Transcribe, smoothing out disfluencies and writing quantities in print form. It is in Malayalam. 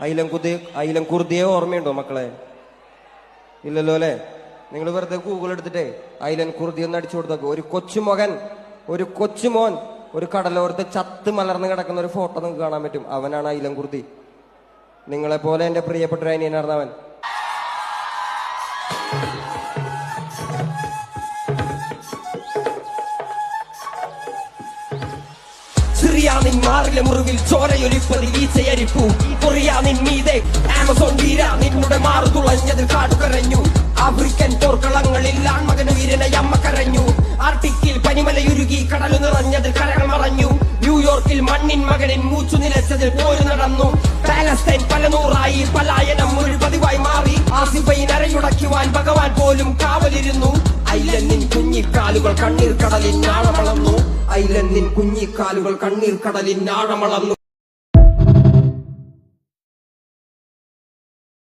ഐലൻകുർദിയെ ഓർമ്മയുണ്ടോ മക്കളെ? ഇല്ലല്ലോ അല്ലെ? നിങ്ങൾ വെറുതെ ഗൂഗിൾ എടുത്തിട്ടേ ഐലൻകുർദി എന്ന് അടിച്ചു കൊടുത്തൊക്കെ ഒരു കൊച്ചുമോൻ ഒരു കടലോരത്ത് ചത്ത് മലർന്ന് കിടക്കുന്ന ഒരു ഫോട്ടോ നിങ്ങൾക്ക് കാണാൻ പറ്റും. അവനാണ് ഐലൻകുർദി. നിങ്ങളെ പോലെ എന്റെ പ്രിയപ്പെട്ട ഒരു അനിയനായിരുന്നു അവൻ. നിൻ മാറിലെ മുറിവിൽ ചോരയൊലിപ്പത് ഈച്ചയരിപ്പു കൊറിയാ നിൻ മീതെ ആമസോൺ വീര നിന്നുടെ മാറു തുളഞ്ഞതിൽ കാടുകരഞ്ഞു. ആഫ്രിക്കൻ പോർക്കളങ്ങളിൽ ആൺമകന് വീരനെ അമ്മ കരഞ്ഞു. ആർട്ടിക്കിൽ പനിമലയുരുകി കടലു നിറഞ്ഞതിൽ കരകൾ മറഞ്ഞു. ന്യൂയോർക്കിൽ മണ്ണിൻ മകനിൻ മൂച്ചു നിലച്ചതിൽ പോരു നടന്നു. പാലസ്തീൻ പല നൂറായി പലായനം ഒരു പതിവായി മാറി. ആസിഫൈൻ അരയുടയ്ക്കുവാൻ ഭഗവാൻ പോലും കാവലിരുന്നു. ഐലൻഡിൻ കുഞ്ഞിക്കാലുകൾ കണ്ണീർ കടലിൻ ആഴമളന്നു. ഐലൻഡിൻ കുഞ്ഞിക്കാലുകൾ കണ്ണീർ കടലിൻ ആഴമളന്നു.